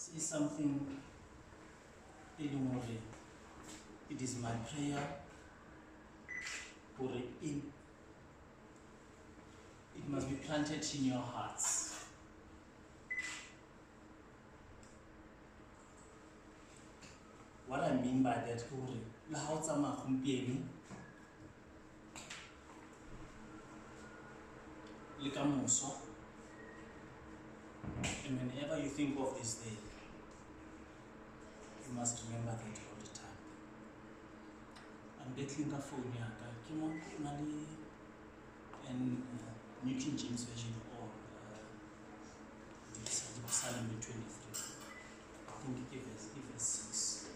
say something Pule More. It is my prayer for it must be planted in your hearts. What I mean by that, and whenever you think of this day, you must remember that all the time. I'm getting a phone and New King James Version or Psalm 23. I think verse 6.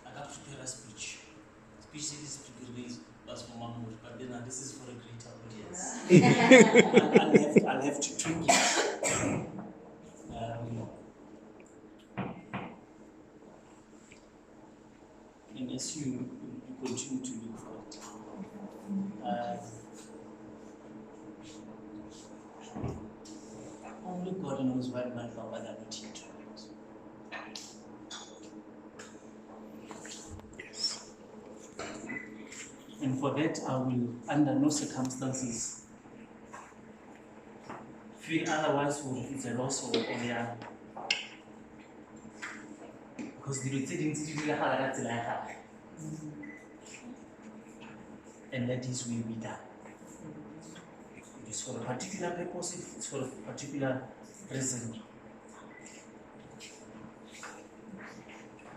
I got to prepare a speech. Speech is released as for one word, but then this is for a greater audience. I'll have to tweak it. And as you continue to look for it, only God knows why my Lord are not into it. Yes. And for that, I will, under no circumstances, feel otherwise it's a loss of area. Because the and that is will be done. It is for a particular purpose, it's for a particular reason.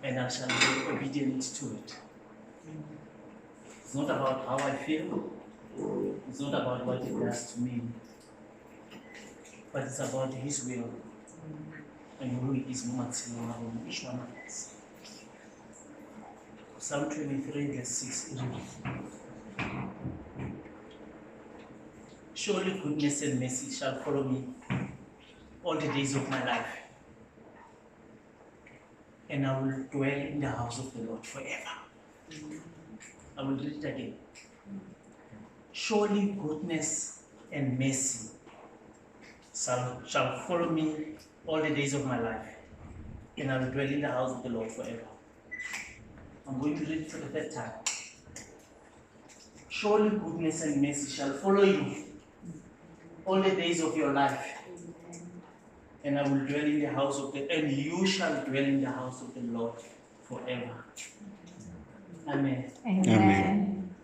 And I shall be obedient to it. It's not about how I feel, it's not about what it does to me, but it's about His will and who He is maximum on each one of us. Psalm 23, verse 6. Surely goodness and mercy shall follow me all the days of my life, and I will dwell in the house of the Lord forever. I will read it again. Surely goodness and mercy shall follow me all the days of my life, and I will dwell in the house of the Lord forever. I'm going to read it for the third time. Surely goodness and mercy shall follow you all the days of your life, and I will dwell in the house of and you shall dwell in the house of the Lord forever. Amen. Amen.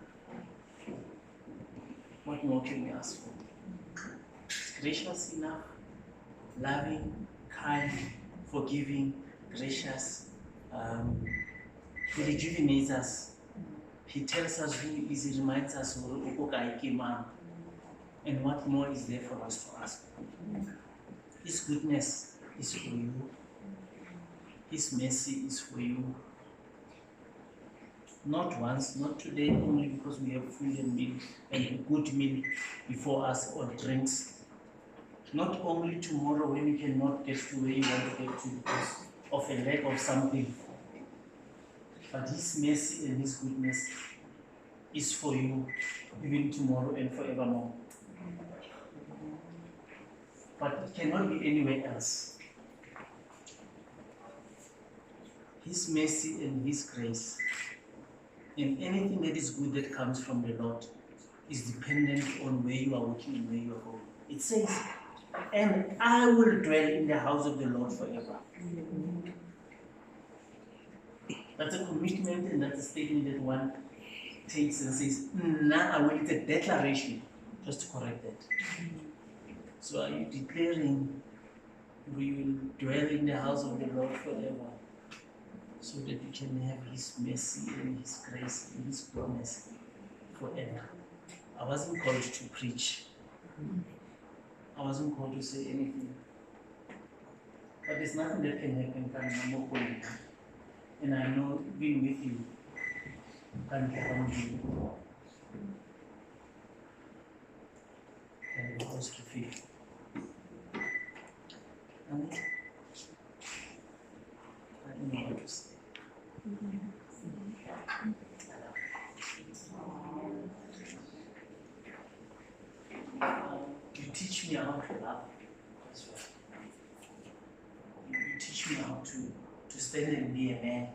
What more can we ask for? It's gracious enough, loving, kind, forgiving, gracious. He rejuvenates us. He tells us who He is. He reminds us of Ukoka. And what more is there for us to ask? His goodness is for you. His mercy is for you. Not once, not today, only because we have food and meal and a good meal before us or drinks. Not only tomorrow when you cannot get to where you want to get to because of a lack of something. But His mercy and His goodness is for you even tomorrow and forevermore. But it cannot be anywhere else. His mercy and His grace and anything that is good that comes from the Lord is dependent on where you are working and where you are going. It says, and I will dwell in the house of the Lord forever. That's a commitment and that's a statement that one takes and says, I will. It's a declaration, just to correct that. So are you declaring we will dwell in the house of the Lord forever so that you can have His mercy and His grace and His goodness forever? I wasn't called to preach. I wasn't called to say anything. But there's nothing that can happen. And I know being with you can become you. And the house to feed. I don't know what to say. You teach me how to love as well. You teach me reaching out to stand and be a man.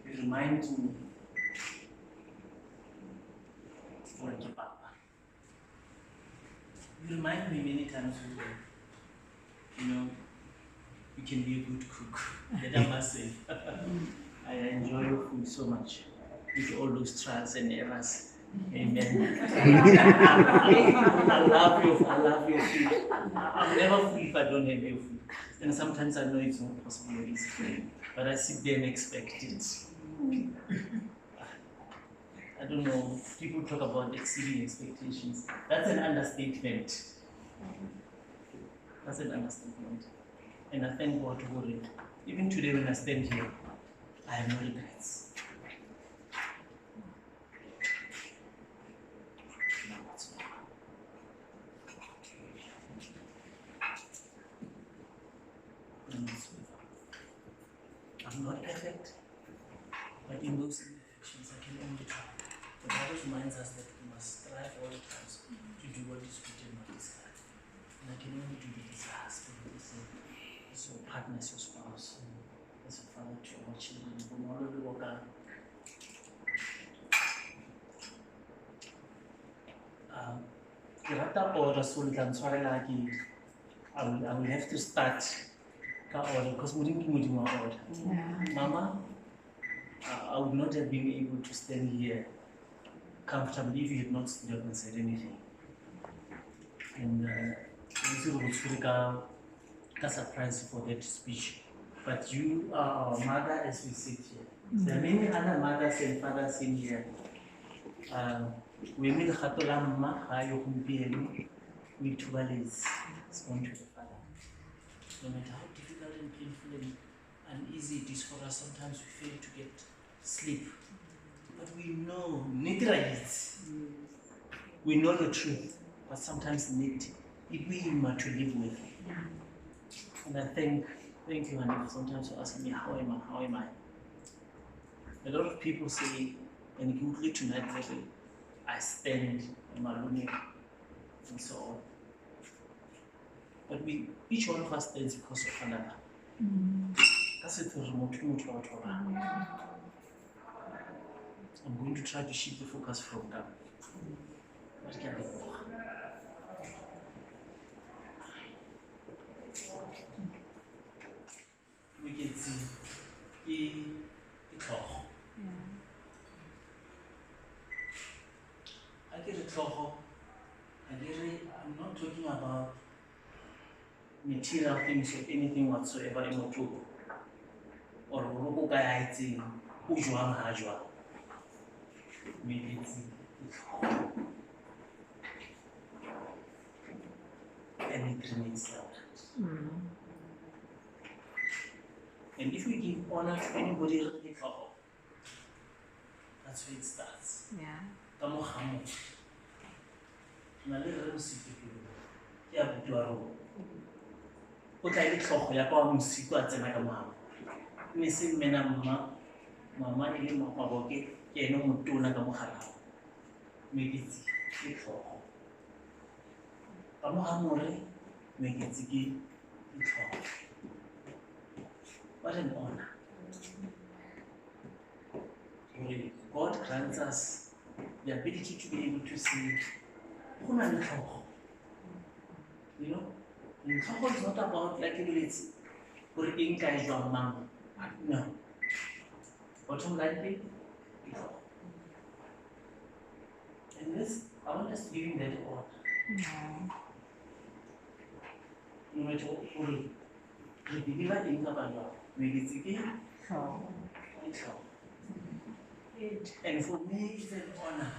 You remind me like a papa. You remind me many times when, you know, you can be a good cook. That I must say. I enjoy your food so much. With all those trials and errors. Amen. I love your food. I'm never full if I don't have your food. And sometimes I know it's not possible or easy, but I sit there and expect it. I don't know, people talk about exceeding expectations. That's an understatement. That's an understatement. And I thank God for it. Even today when I stand here, I have no regrets. I'm not perfect, but in those imperfections I can only try. The Bible reminds us that we must strive all the times to do what is good and what is right. And I can only do the desires of your partner, your spouse, as a father to our children. From all over the world. I will have to start order because order. Mama, I would not have been able to stand here comfortably if you had not stood up and said anything. And a surprise for that speech. But you are our mother as we sit here. There are many other mothers and fathers in here. We meet Hatolamma, Hayokumpielu, we Tuvalis, respond to the Father. No matter how difficult and painful and uneasy it is for us, sometimes we fail to get sleep. But we know, we know the truth, but sometimes need it we to live with. And I thank you, Annie, sometimes for asking me, how am I? A lot of people say, and including tonight, I stand in Maluni and so on. But each one of us stands because of another. That's it. I'm going to try to shift the focus from that. What can I do? We can see the cloth. I get a cloth. I'm not talking about material things or anything whatsoever in Otogo. Or Roko Gayati, Ujuam Hajwa. Maybe it's and it remains that. And if we give honor to anybody, that's where it starts. Kamohamu. Nalera musiki. Ya butuaro. Utaili tlhogo ya kwa musiko a tsena ka mama. Mme se mmena mama ile mapaboke ke ene motona ka mogala. Meketsi ke tlhogo. Ka mohamore meketsi ke tlhogo. What an honor. God grants us the ability to be able to see who are the you know, is not about like it's for in no. Bottom line, and this, I want us to give him that order. No matter what, we deliver in the we and for me, it's an honor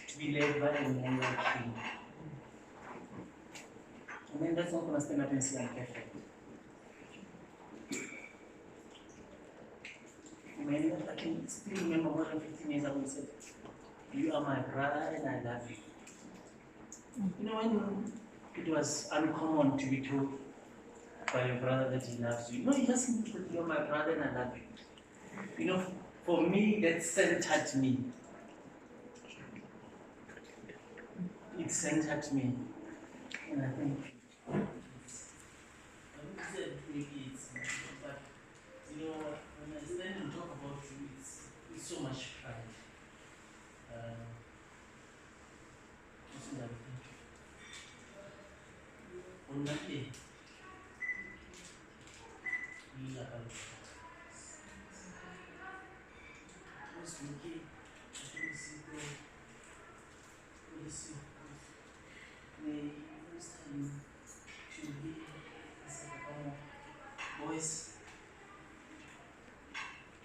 to be led by a man like him. I mean, that's not going to stand up and say I'm perfect. I can still remember more than 15 years ago, said, you are my brother and I love you. You know, when it was uncommon to be told by your brother that he loves you. No, he doesn't say, you're my brother and I love you. You know, for me, that centered me. It centered me. And I think Boys,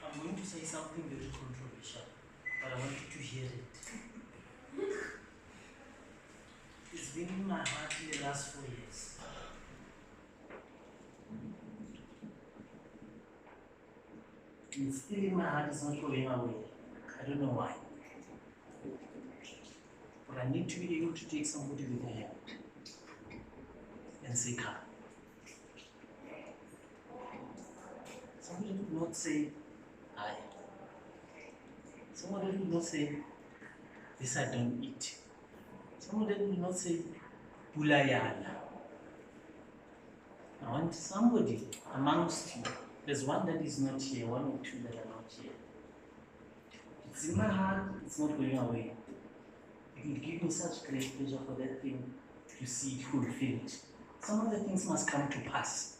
I'm going to say something very controversial, but I want you to hear it. It's been in my heart in the last 4 years. It's still in my heart, it's not going away. I don't know why. But I need to be able to take somebody with a hand and say, come. Somebody would not say, hi. Somebody would not say, this I don't eat. Somebody would not say, Bulayana. I want somebody amongst you. There's one that is not here, one or two that are not here. It's in my heart, it's not going away. It will give me such great pleasure for that thing to see it fulfilled. Some of the things must come to pass.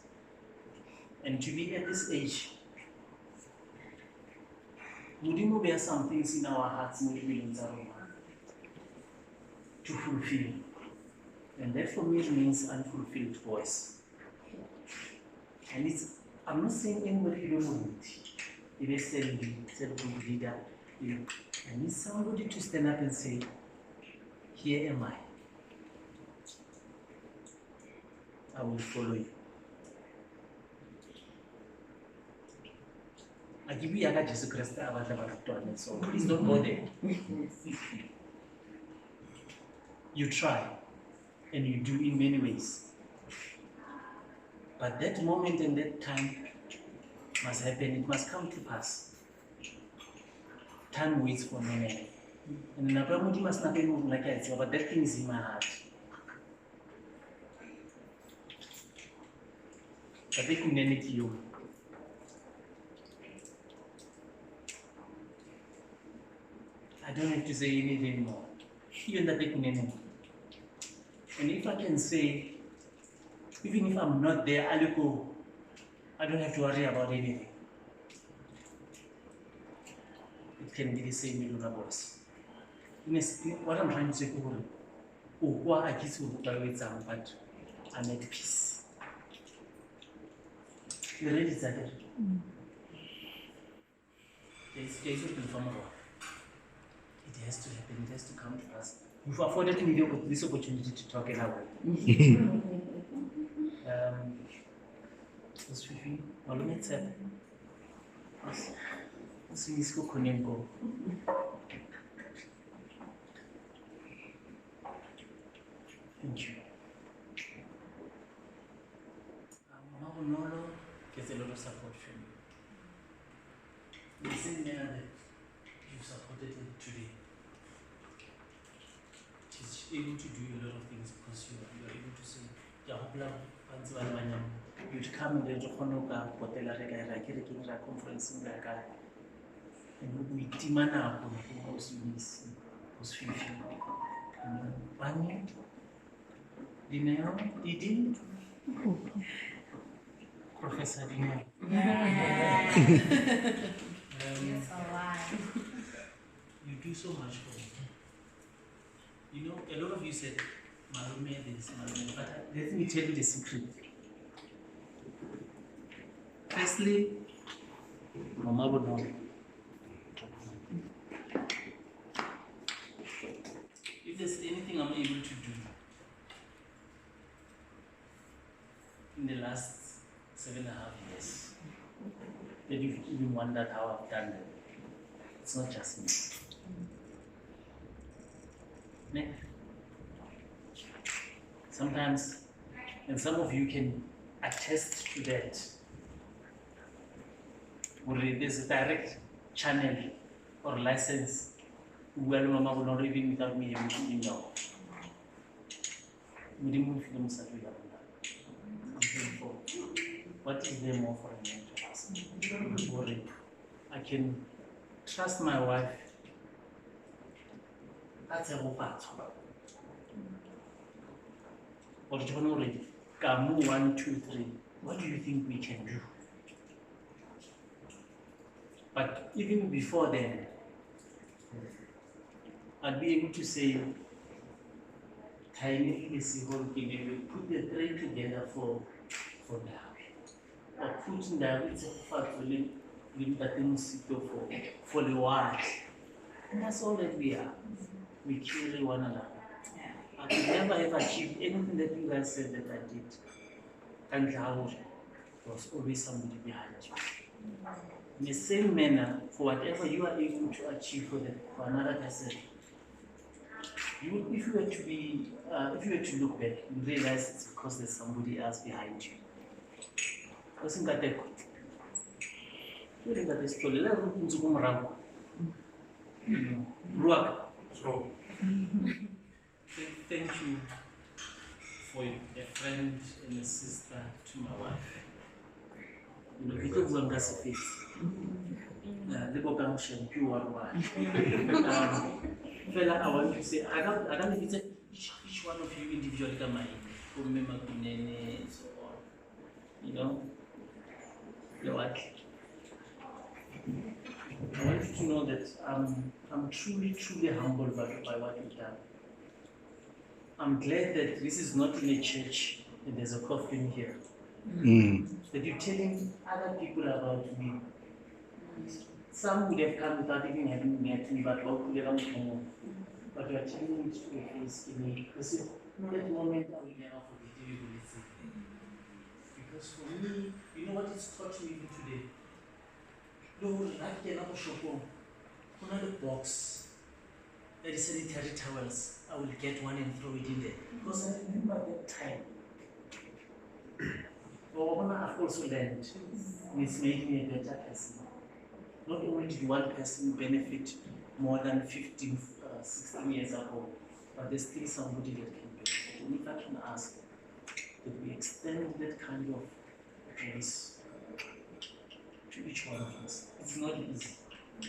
And to be at this age, there are some things in our hearts to fulfill. And that for me means unfulfilled voice. And I'm not saying anybody you don't know it. If they say leader, I need somebody to stand up and say, here am I. I will follow you. I give you Jesus Christ, so please don't go there. You try, and you do in many ways. But that moment and that time must happen, it must come to pass. Time waits for no man. And Nakamudi must not be moving like I said, but that thing is in my heart. But they couldn't need you. I don't have to say anything more. Even that they couldn't need. And if I can say, even if I'm not there, I'll go. I don't have to worry about anything. It can be the same with other boys. What I'm trying to say, I kiss you, but I'm at peace. You read it, Zadar? It has to happen, it has to come to us. You've afforded me this opportunity to talk in our way. Thank you. Nolo gets a lot of support from you. The same manner that you've supported it today. She's able to do a lot of things because you are able to say, you'd come in the Honoka, Hotel Rega, conference in Rega, and we Timana was finishing. Pani, Dineo, Didi, Professor Dineo. Yes, alive. You do so much for me. You know, a lot of you said, Malume this, Malume, but let me tell you the secret. Firstly, Mama would know. If there's anything I'm able to do in the last 7.5 years, that you've even wondered how I've done it, it's not just me. Sometimes, and some of you can attest to that, there's a direct channel or license well, Mama will not even without me having to know. What is there more for a man to ask? I can trust my wife. That's a whole part. What do you know already? Kamu 1, 2, 3. What do you think we can do? But even before then, I'll be able to say, tiny we put the three together for now. Or put in the for the what? And that's all that we are. We carry one another. I could never have achieved anything that you guys said that I did. And there was always somebody behind you. In the same manner, for whatever you are able to achieve for another person, if you were to look back, you realize it's because there's somebody else behind you. Wasn't that the thank you for a friend and a sister to my wife. People who are Fela, I want to say, I don't know if it's each one of you individually can mind, so on. You know? What? I want you to know that I'm truly humbled by what you've done. I'm glad that this is not in a church and there's a coffin here. That you're telling other people about me. Some would have come without even having met me, but what could have come? But you are telling me to your face in me. Because that moment I will never forget you. Because for me, you know what it's taught me even today? Lord, right there, another box, there is sanitary towels. I will get one and throw it in there. Because I remember that time. I've also learned, and it's made me a better person. Not only did one person benefit more than 15, 16 years ago, but there's still somebody that can benefit. And if I can ask that we extend that kind of grace to each one of us. It's not easy.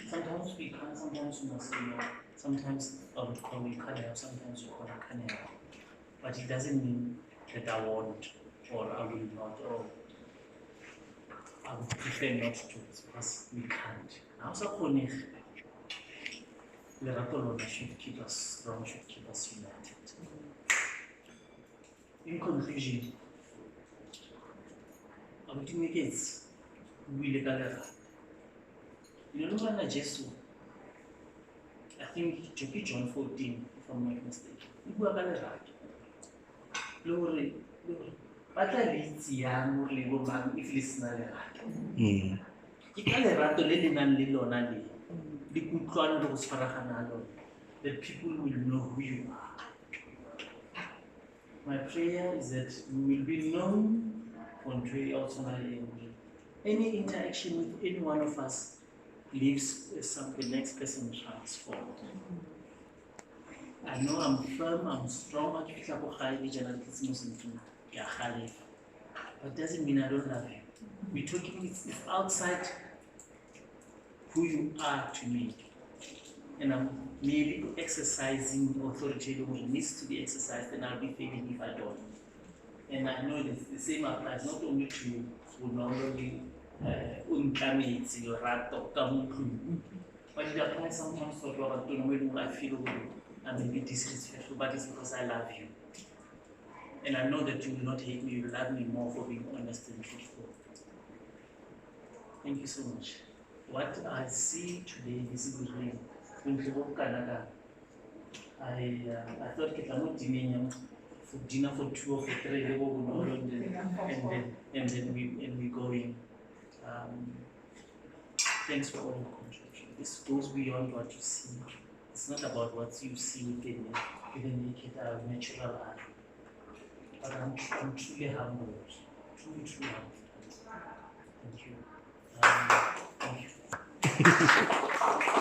Sometimes we can, sometimes we must say no. Sometimes I would call we can't help, sometimes we call I can't help. But it doesn't mean that I won't or I will not, or I would prefer not to, because we can't. Now, so the should keep us strong, should keep us united. In conclusion, I would make it really better. You know, when I just, I think John 14, if I'm not mistaken. You were better. Lord, but I read young man if listener. You can't rattle little and little only. The good clan was Farahanalo. The people will know who you are. My prayer is that we will be known on any interaction with any one of us leaves the next person transformed. I know I'm firm, I'm strong, but doesn't mean I don't love you. We're talking, it's outside who you are to me. And I'm maybe exercising authority that needs to be exercised, and I'll be failing if I don't. And I know that the same applies not only to you, who normally your rat or but it applies sometimes to when I feel I'm maybe disrespectful, but it's because I love you. And I know that you will not hate me, you will love me more for being honest and truthful. Thank you so much. What I see today is really Canada. I thought I would for dinner for 2 or for 3 and then we go in. Thanks for all your contribution. This goes beyond what you see. It's not about what you see within the naked natural eye. But I'm truly humbled. Truly humbled. Thank you. Thank you.